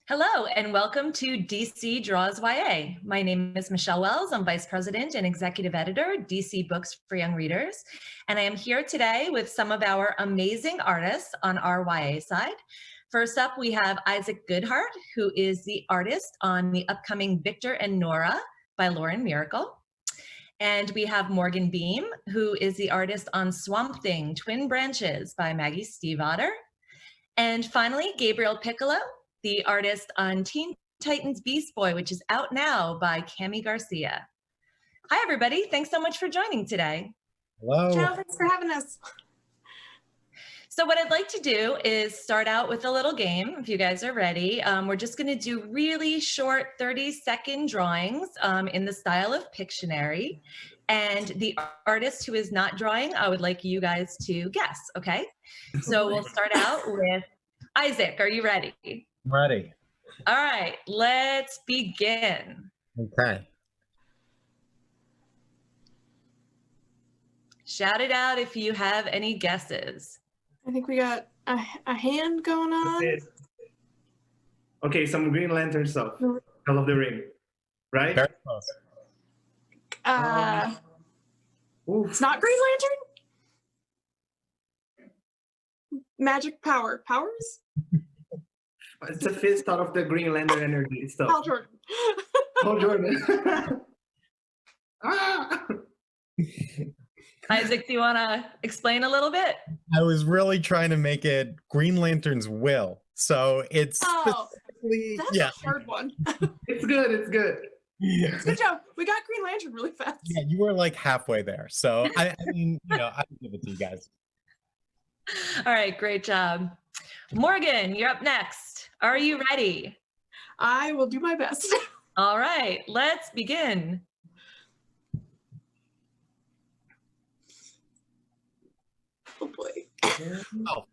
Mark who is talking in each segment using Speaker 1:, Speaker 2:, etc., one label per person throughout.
Speaker 1: Hello, and welcome to DC Draws YA. My name is Michelle Wells. I'm Vice President and Executive Editor, DC Books for Young Readers. And I am here today with some of our amazing artists on our YA side. First up, we have Isaac Goodhart, who is the artist on the upcoming Victor and Nora by Lauren Miracle. And we have Morgan Beem, who is the artist on Swamp Thing, Twin Branches by Maggie Stiefvater. And finally, Gabriel Picolo, the artist on Teen Titans Beast Boy, which is out now by Cami Garcia. Hi, everybody. Thanks so much for joining today.
Speaker 2: Hello.
Speaker 3: Ciao, thanks for having us.
Speaker 1: So what I'd like to do is start out with a little game, if you guys are ready. We're just going to do really short 30-second drawings in the style of Pictionary. And the artist who is not drawing, I would like you guys to guess, okay? So we'll start out with Isaac. Are you ready?
Speaker 2: Ready.
Speaker 1: All right, let's begin.
Speaker 2: Okay.
Speaker 1: Shout it out if you have any guesses.
Speaker 3: I think we got a hand going on.
Speaker 4: Okay, some Green Lantern stuff. Call of the Ring, right?
Speaker 2: Very close.
Speaker 3: It's not Green Lantern? Magic powers?
Speaker 4: It's a fist out of the Green Lantern energy stuff.
Speaker 3: Hal Jordan.
Speaker 4: Hal Jordan. Ah!
Speaker 1: Isaac, do you want to explain a little bit?
Speaker 2: I was really trying to make it Green Lantern's will. So it's specifically,
Speaker 3: That's a hard one.
Speaker 4: It's good, it's good.
Speaker 3: Good job. We got Green Lantern really fast.
Speaker 2: Yeah, you were like halfway there. So I mean, I can give it to you guys.
Speaker 1: All right, great job. Morgan, you're up next. Are you ready?
Speaker 3: I will do my best.
Speaker 1: All right, let's begin.
Speaker 3: Oh boy.
Speaker 2: Oh.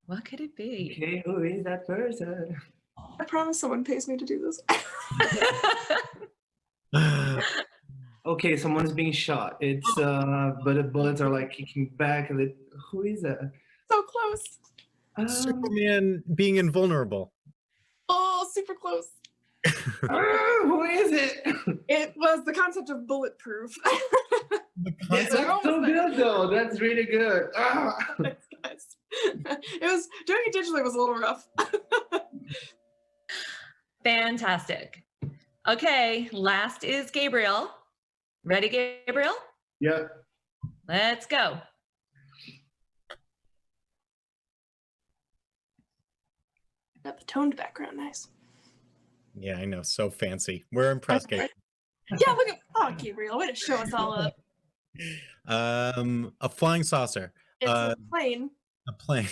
Speaker 1: What could it be?
Speaker 4: Okay, who is that person?
Speaker 3: I promise someone pays me to do this.
Speaker 4: Okay, someone's being shot. It's but the bullets are like kicking back. And who is that?
Speaker 3: So close.
Speaker 2: Superman being invulnerable.
Speaker 3: Oh, super close.
Speaker 4: Who is it?
Speaker 3: It was the concept of bulletproof.
Speaker 4: That's so good though. That's really good.
Speaker 3: Thanks, guys. It was doing it digitally was a little rough.
Speaker 1: Fantastic. Okay, last is Gabriel. Ready, Gabriel?
Speaker 4: Yeah.
Speaker 1: Let's go.
Speaker 3: Got the toned background, nice.
Speaker 2: Yeah, I know. So fancy. We're impressed, Gabe.
Speaker 3: Yeah, look at Gabriel, way to show us all up.
Speaker 2: A flying saucer.
Speaker 3: It's a plane.
Speaker 2: A plane.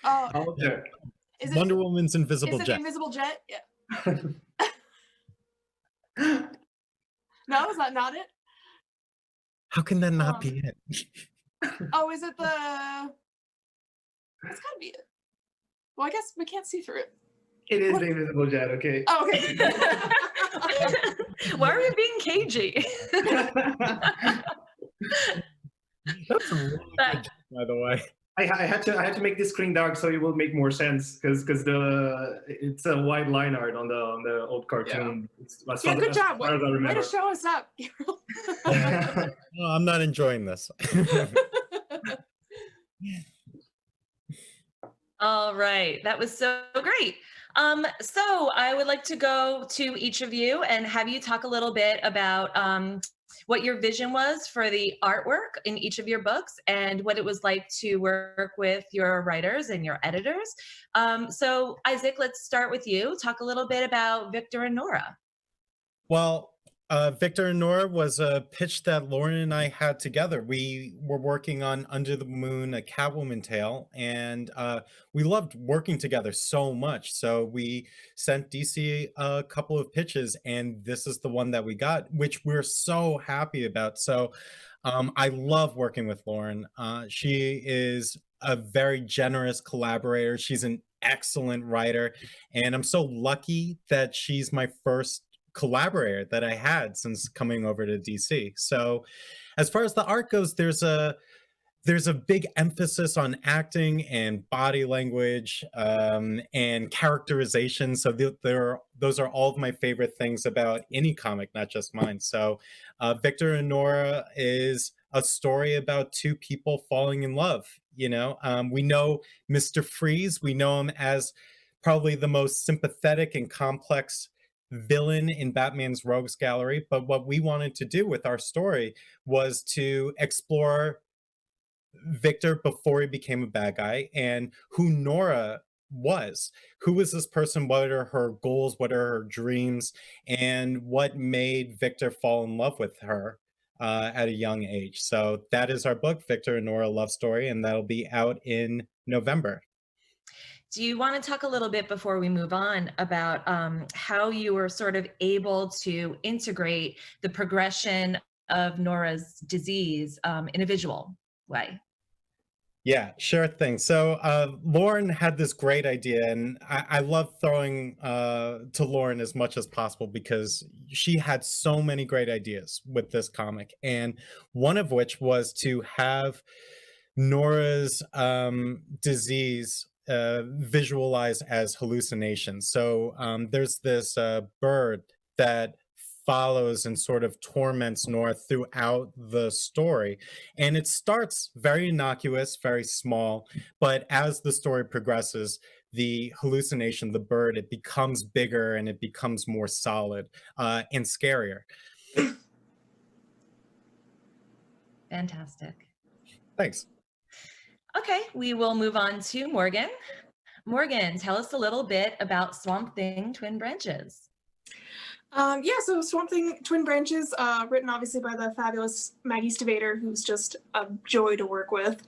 Speaker 3: Oh,
Speaker 4: Okay.
Speaker 3: is
Speaker 2: Wonder
Speaker 3: it,
Speaker 2: Woman's invisible
Speaker 3: is it
Speaker 2: jet.
Speaker 3: the invisible jet? Yeah. No, is that not it?
Speaker 2: How can that not be it?
Speaker 3: Oh, is it the? It's gotta be it. Well, I guess we can't see through it.
Speaker 4: It is the invisible jet, okay.
Speaker 3: Oh, okay.
Speaker 1: Why are you being cagey?
Speaker 2: That's a really good joke, by the way.
Speaker 4: I had to make this screen dark so it will make more sense because it's a wide line art on the old cartoon.
Speaker 3: Yeah, good job.
Speaker 4: As I
Speaker 3: Way
Speaker 4: remember.
Speaker 3: to show us up, Gabriel.
Speaker 2: No, I'm not enjoying this.
Speaker 1: All right, that was so great. So I would like to go to each of you and have you talk a little bit about what your vision was for the artwork in each of your books and what it was like to work with your writers and your editors. So Isaac, let's start with you. Talk a little bit about Victor and Nora.
Speaker 2: Well, Victor and Nora was a pitch that Lauren and I had together. We were working on Under the Moon, a Catwoman tale, and we loved working together so much. So we sent DC a couple of pitches, and this is the one that we got, which we're so happy about. So I love working with Lauren. She is a very generous collaborator. She's an excellent writer, and I'm so lucky that she's my first collaborator that I had since coming over to DC. So as far as the art goes, there's a there's a big emphasis on acting and body language and characterization. So those are all of my favorite things about any comic, not just mine. So Victor and Nora is a story about two people falling in love. We know Mr. Freeze. We know him as probably the most sympathetic and complex villain in Batman's rogues gallery. But what we wanted to do with our story was to explore Victor before he became a bad guy and who Nora was. Who was this person? What are her goals? What are her dreams? And what made Victor fall in love with her at a young age? So that is our book, Victor and Nora Love Story, and that'll be out in November.
Speaker 1: Do you want to talk a little bit before we move on about how you were sort of able to integrate the progression of Nora's disease in a visual way?
Speaker 2: Yeah, sure thing. So Lauren had this great idea, and I love throwing to Lauren as much as possible because she had so many great ideas with this comic, and one of which was to have Nora's disease visualized as hallucinations. So there's this bird that follows and sort of torments Nora throughout the story. And it starts very innocuous, very small, but as the story progresses, the hallucination, the bird, it becomes bigger and it becomes more solid and scarier.
Speaker 1: Fantastic.
Speaker 2: Thanks.
Speaker 1: Okay, we will move on to Morgan. Morgan, tell us a little bit about Swamp Thing Twin Branches.
Speaker 3: Yeah, so Swamp Thing Twin Branches, written obviously by the fabulous Maggie Stivator, who's just a joy to work with,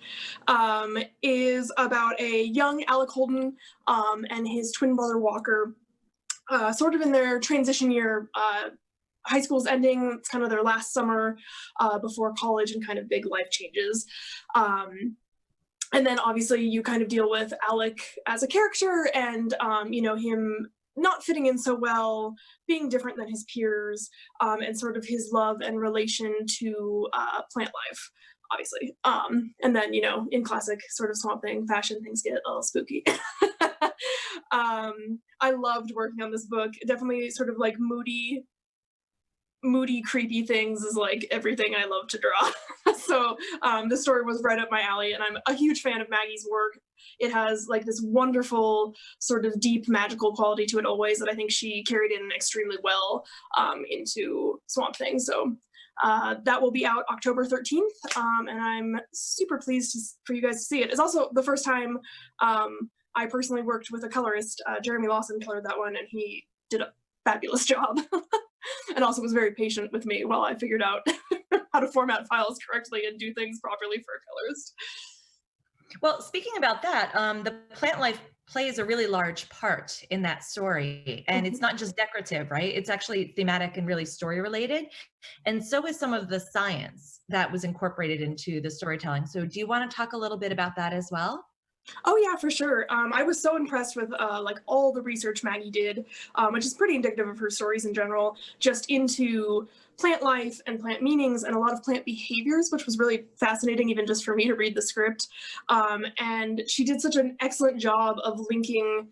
Speaker 3: is about a young Alec Holden and his twin brother Walker, sort of in their transition year. High school's ending, it's kind of their last summer before college and kind of big life changes. And then obviously you kind of deal with Alec as a character and, him not fitting in so well, being different than his peers, and sort of his love and relation to plant life, obviously. And then, in classic sort of Swamp Thing fashion, things get a little spooky. I loved working on this book. Definitely sort of like moody, creepy things is like everything I love to draw. So the story was right up my alley, and I'm a huge fan of Maggie's work. It has like this wonderful sort of deep magical quality to it always that I think she carried in extremely well into Swamp Thing. So that will be out October 13th, and I'm super pleased for you guys to see it. It's also the first time I personally worked with a colorist. Jeremy Lawson colored that one, and he did a fabulous job. And also was very patient with me while I figured out how to format files correctly and do things properly for a colorist.
Speaker 1: Well, speaking about that, the plant life plays a really large part in that story. And it's not just decorative, right? It's actually thematic and really story related. And so is some of the science that was incorporated into the storytelling. So do you want to talk a little bit about that as well?
Speaker 3: Oh yeah, for sure. I was so impressed with like all the research Maggie did, which is pretty indicative of her stories in general, just into plant life and plant meanings and a lot of plant behaviors, which was really fascinating even just for me to read the script. And she did such an excellent job of linking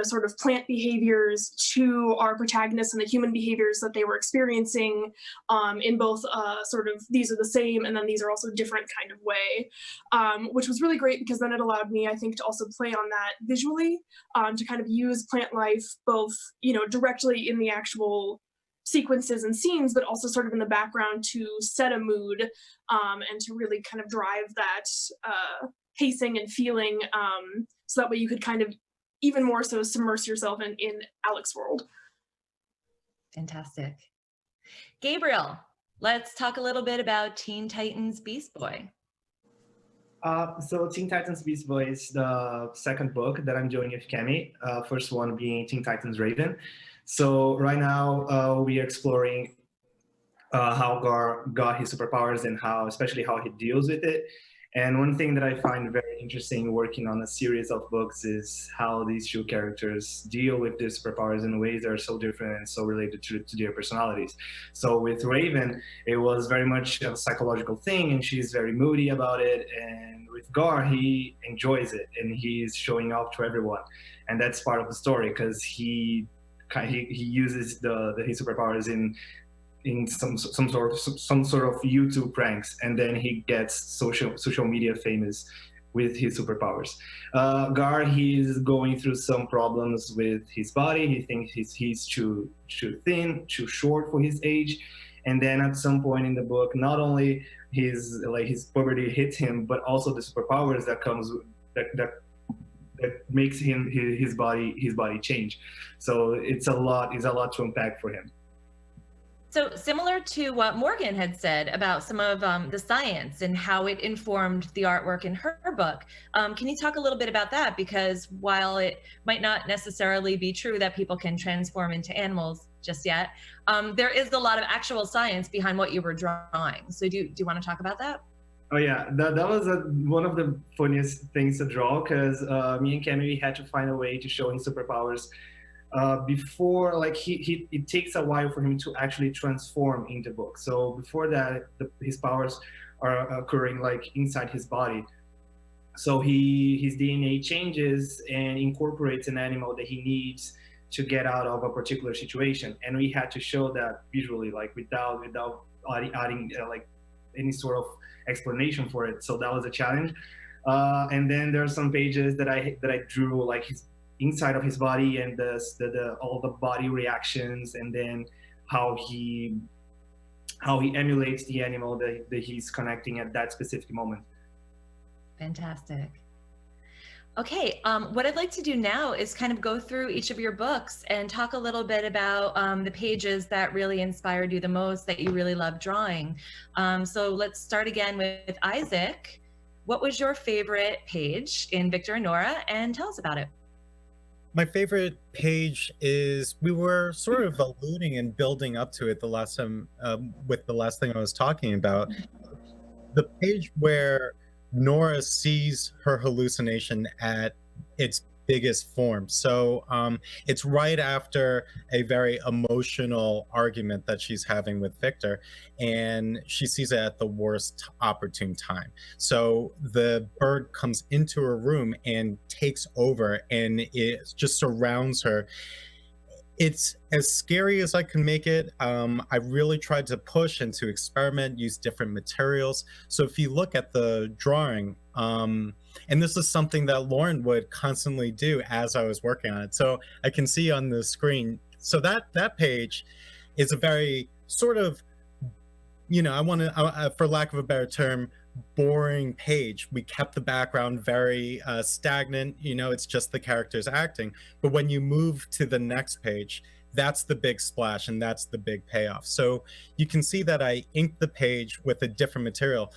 Speaker 3: sort of plant behaviors to our protagonists and the human behaviors that they were experiencing in both sort of these are the same and then these are also different kind of way, which was really great because then it allowed me, I think, to also play on that visually, to kind of use plant life both, directly in the actual sequences and scenes, but also sort of in the background to set a mood and to really kind of drive that pacing and feeling, so that way you could kind of even more so submerse yourself in Alec's world.
Speaker 1: Fantastic. Gabriel, let's talk a little bit about Teen Titans Beast Boy.
Speaker 4: So Teen Titans Beast Boy is the second book that I'm doing with Cami, first one being Teen Titans Raven. So right now we are exploring how Gar got his superpowers and especially how he deals with it. And one thing that I find very interesting working on a series of books is how these two characters deal with their superpowers in ways that are so different and so related to their personalities. So with Raven, it was very much a psychological thing, and she's very moody about it. And with Gar, he enjoys it, and he's showing off to everyone. And that's part of the story, because he uses his superpowers in some sort of YouTube pranks, and then he gets social media famous with his superpowers. Gar, he's going through some problems with his body. He thinks he's too thin, too short for his age, and then at some point in the book, not only his puberty hits him, but also the superpowers that comes that makes his body change. So it's a lot to unpack for him.
Speaker 1: So similar to what Morgan had said about some of the science and how it informed the artwork in her book, can you talk a little bit about that? Because while it might not necessarily be true that people can transform into animals just yet, there is a lot of actual science behind what you were drawing. So do you want to talk about that?
Speaker 4: Oh yeah, that was one of the funniest things to draw, because me and Cammy had to find a way to show his superpowers before, like it takes a while for him to actually transform in the book. So before that, his powers are occurring like inside his body. So his DNA changes and incorporates an animal that he needs to get out of a particular situation, and we had to show that visually, like without adding like any sort of explanation for it. So that was a challenge. And then there are some pages that I drew like his inside of his body, and all the body reactions, and then how he emulates the animal that he's connecting at that specific moment.
Speaker 1: Fantastic. Okay, what I'd like to do now is kind of go through each of your books and talk a little bit about the pages that really inspired you the most, that you really love drawing. So let's start again with Isaac. What was your favorite page in Victor and Nora, and tell us about it?
Speaker 2: My favorite page is, we were sort of alluding and building up to it the last time with the last thing I was talking about. The page where Nora sees her hallucination at its biggest form. So it's right after a very emotional argument that she's having with Victor, and she sees it at the worst opportune time. So the bird comes into her room and takes over, and it just surrounds her. It's as scary as I can make it. I really tried to push and to experiment, use different materials. So if you look at the drawing, and this is something that Lauren would constantly do as I was working on it. So I can see on the screen. So that page is a very sort of, I want to, for lack of a better term, boring page. We kept the background very stagnant. It's just the characters acting. But when you move to the next page, that's the big splash, and that's the big payoff. So you can see that I inked the page with a different material.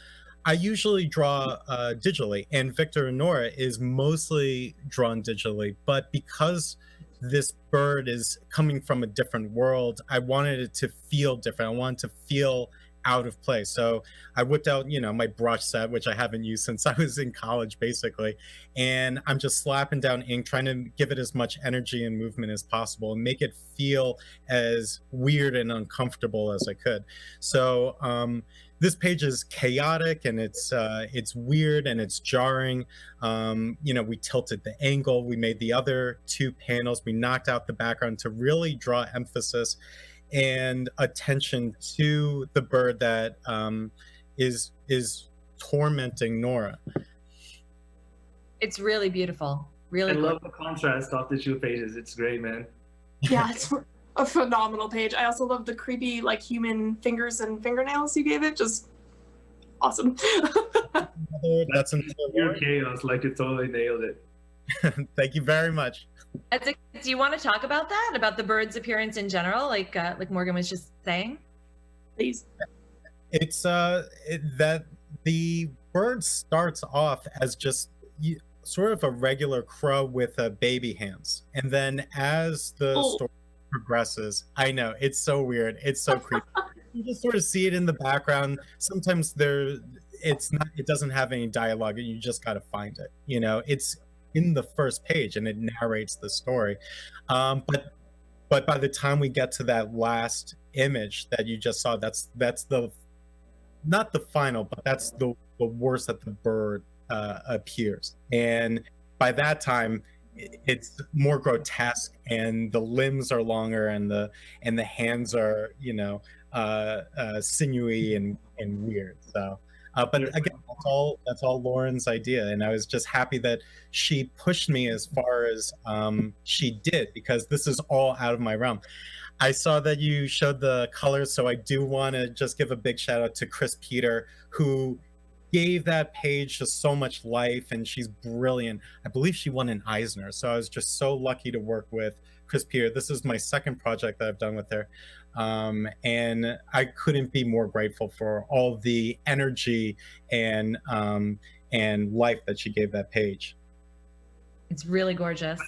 Speaker 2: I usually draw digitally, and Victor and Nora is mostly drawn digitally, but because this bird is coming from a different world, I wanted it to feel different. I wanted to feel out of place. So I whipped out, my brush set, which I haven't used since I was in college, basically. And I'm just slapping down ink, trying to give it as much energy and movement as possible and make it feel as weird and uncomfortable as I could. So this page is chaotic, and it's weird, and it's jarring. We tilted the angle. We made the other two panels. We knocked out the background to really draw emphasis and attention to the bird that is tormenting Nora.
Speaker 1: It's really beautiful. Really,
Speaker 4: I love the contrast of the two pages. It's great, man.
Speaker 3: Yeah, it's a phenomenal page. I also love the creepy, like, human fingers and fingernails you gave it. Just awesome.
Speaker 4: That's pure chaos. Like, you totally nailed it.
Speaker 2: Thank you very much.
Speaker 1: Do you want to talk about that, about the bird's appearance in general, like Morgan was just saying?
Speaker 3: Please.
Speaker 2: It's that the bird starts off as just sort of a regular crow with baby hands, and then as the story progresses, I know, it's so weird, it's so creepy. You just sort of see it in the background. Sometimes it doesn't have any dialogue, and you just got to find it. You know, it's in the first page and it narrates the story. But by the time we get to that last image that you just saw, that's the not the final, but that's the worst that the bird appears. And by that time, it's more grotesque, and the limbs are longer, and the hands are, you know, sinewy and weird. So, but again, that's all Lauren's idea, and I was just happy that she pushed me as far as she did, because this is all out of my realm. I saw that you showed the colors, so I do want to just give a big shout out to Chris Peter, who gave that page just so much life, and she's brilliant. I believe she won an Eisner, so I was just so lucky to work with Chris Peter. This is my second project that I've done with her, and I couldn't be more grateful for all the energy and life that she gave that page.
Speaker 1: It's really gorgeous.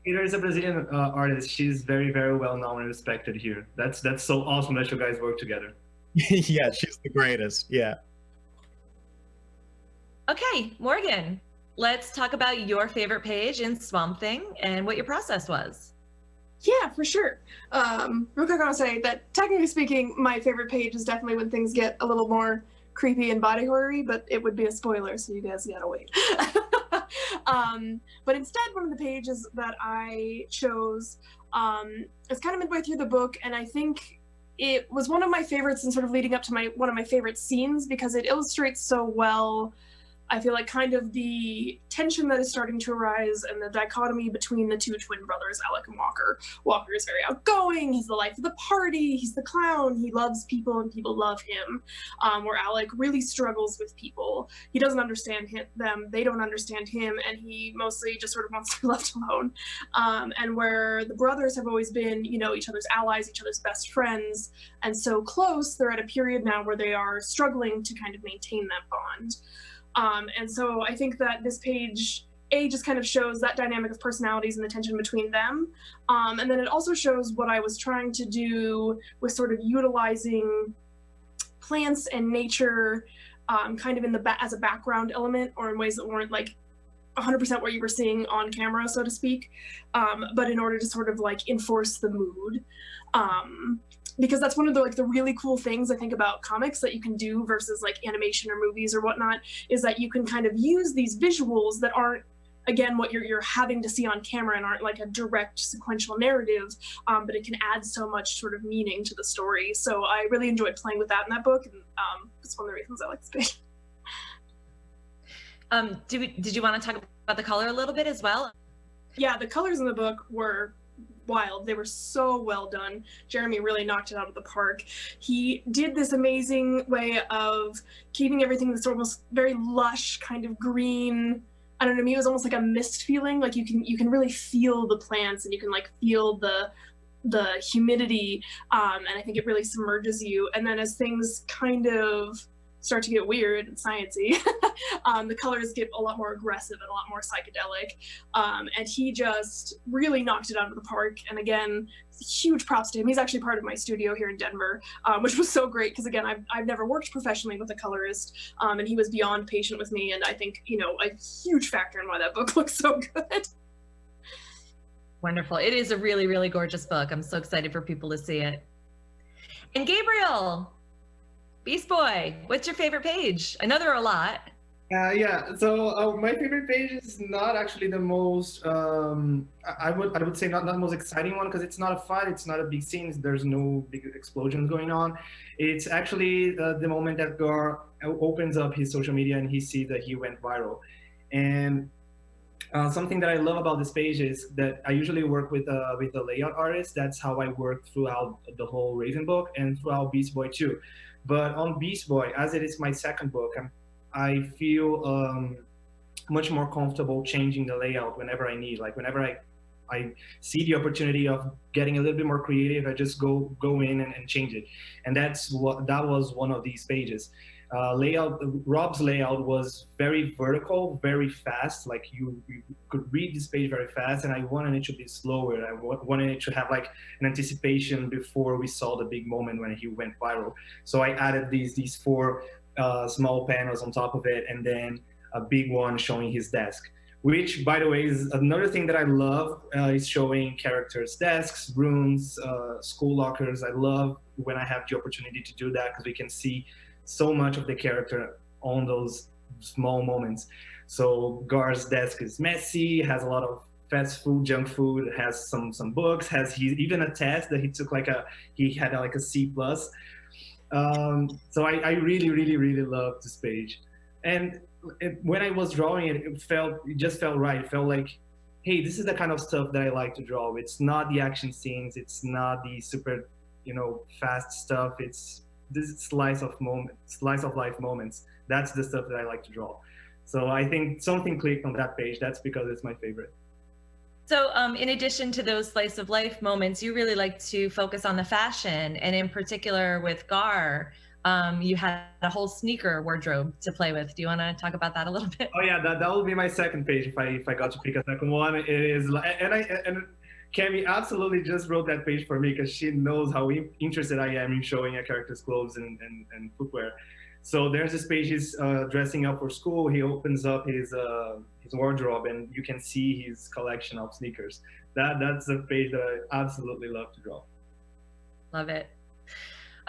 Speaker 4: Peter is a Brazilian artist. She's very, very well known and respected here. That's so awesome that you guys work together.
Speaker 2: Yeah, she's the greatest. Yeah.
Speaker 1: Okay, Morgan, let's talk about your favorite page in Swamp Thing and what your process was.
Speaker 3: Yeah, for sure. Real quick, I want to say that technically speaking, my favorite page is definitely when things get a little more creepy and body horror-y, but it would be a spoiler, so you guys gotta wait. But instead, one of the pages that I chose is kind of midway through the book, and I think it was one of my favorites and sort of leading up to one of my favorite scenes, because it illustrates so well, I feel like, kind of the tension that is starting to arise and the dichotomy between the two twin brothers, Alec and Walker. Walker is very outgoing, he's the life of the party, he's the clown, he loves people and people love him, where Alec really struggles with people. He doesn't understand them, they don't understand him, and he mostly just sort of wants to be left alone. And where the brothers have always been, you know, each other's allies, each other's best friends, and so close, they're at a period now where they are struggling to kind of maintain that bond. And so I think that this page, just kind of shows that dynamic of personalities and the tension between them. And then it also shows what I was trying to do with sort of utilizing plants and nature kind of in as a background element, or in ways that weren't like 100% what you were seeing on camera, so to speak, but in order to sort of like enforce the mood. Because that's one of the really cool things I think about comics that you can do versus like animation or movies or whatnot, is that you can kind of use these visuals that aren't, again, what you're having to see on camera and aren't like a direct sequential narrative, but it can add so much sort of meaning to the story. So I really enjoyed playing with that in that book, and it's one of the reasons I like this page.
Speaker 1: Did you want to talk about the color a little bit as well?
Speaker 3: Yeah, the colors in the book were wild. They were so well done. Jeremy really knocked it out of the park. He did this amazing way of keeping everything that's almost very lush, kind of green. I don't know, maybe it was almost like a mist feeling. Like you can really feel the plants, and you can like feel the humidity, and I think it really submerges you. And then as things kind of start to get weird and sciencey, the colors get a lot more aggressive and a lot more psychedelic. And he just really knocked it out of the park. And again, huge props to him. He's actually part of my studio here in Denver, which was so great, because again, I've never worked professionally with a colorist, and he was beyond patient with me. And I think, you know, a huge factor in why that book looks so good.
Speaker 1: Wonderful. It is a really, really gorgeous book. I'm so excited for people to see it. And Gabriel, Beast Boy, what's your favorite page? I know there are a lot.
Speaker 4: Yeah, so my favorite page is not actually the most, I would say not the most exciting one, because it's not a fight, it's not a big scene, there's no big explosions going on. It's actually the moment that Gar opens up his social media and he sees that he went viral. And something that I love about this page is that I usually work with a layout artist. That's how I work throughout the whole Raven book and throughout Beast Boy too. But on Beast Boy, as it is my second book, I feel much more comfortable changing the layout whenever I need. Like whenever I see the opportunity of getting a little bit more creative, I just go in and change it. And that was one of these pages. Rob's layout was very vertical, very fast. Like you could read this page very fast, and I wanted it to be slower. I wanted it to have like an anticipation before we saw the big moment when he went viral. So I added these four small panels on top of it, and then a big one showing his desk. Which, by the way, is another thing that I love, is showing characters' desks, rooms, school lockers. I love when I have the opportunity to do that because we can see so much of the character on those small moments. So Gar's desk is messy, has a lot of fast food, junk food, has some books, has even a test that he took he had like a C+. So I really love this page. And when I was drawing it, it just felt right. It felt like, hey, this is the kind of stuff that I like to draw. It's not the action scenes. It's not the super, fast stuff. It's this slice of life moments. That's the stuff that I like to draw. So I think something clicked on that page. That's because it's my favorite.
Speaker 1: So in addition to those slice of life moments, you really like to focus on the fashion, and in particular with Gar, you had a whole sneaker wardrobe to play with. Do you want to talk about that a little bit?
Speaker 4: Oh yeah, that will be my second page if I got to pick a second one. It is, and Cami absolutely just wrote that page for me because she knows how interested I am in showing a character's clothes and footwear. So there's this page, he's dressing up for school. He opens up his wardrobe and you can see his collection of sneakers. That's a page that I absolutely love to draw.
Speaker 1: Love it.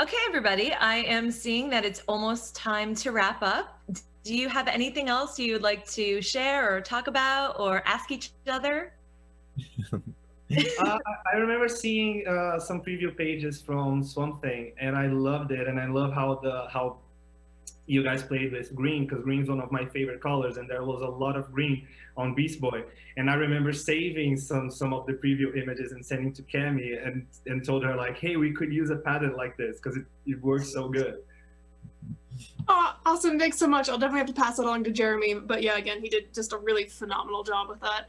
Speaker 1: Okay, everybody, I am seeing that it's almost time to wrap up. Do you have anything else you would like to share or talk about or ask each other?
Speaker 4: I remember seeing some preview pages from Swamp Thing, and I loved it, and I love how you guys played with green, because green is one of my favorite colors, and there was a lot of green on Beast Boy. And I remember saving some of the preview images and sending to Cami and told her like, hey, we could use a pattern like this because it works so good.
Speaker 3: Oh, awesome. Thanks so much. I'll definitely have to pass it on to Jeremy. But yeah, again, he did just a really phenomenal job with that.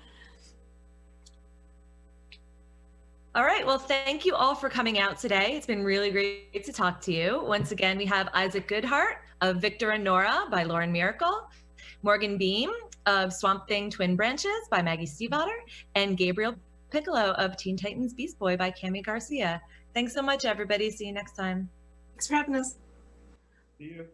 Speaker 1: All right, well, thank you all for coming out today. It's been really great to talk to you. Once again, we have Isaac Goodhart of Victor and Nora by Lauren Miracle, Morgan Beem of Swamp Thing Twin Branches by Maggie Stiefvater, and Gabriel Picolo of Teen Titans Beast Boy by Cami Garcia. Thanks so much, everybody. See you next time.
Speaker 3: Thanks for having us.
Speaker 4: See you.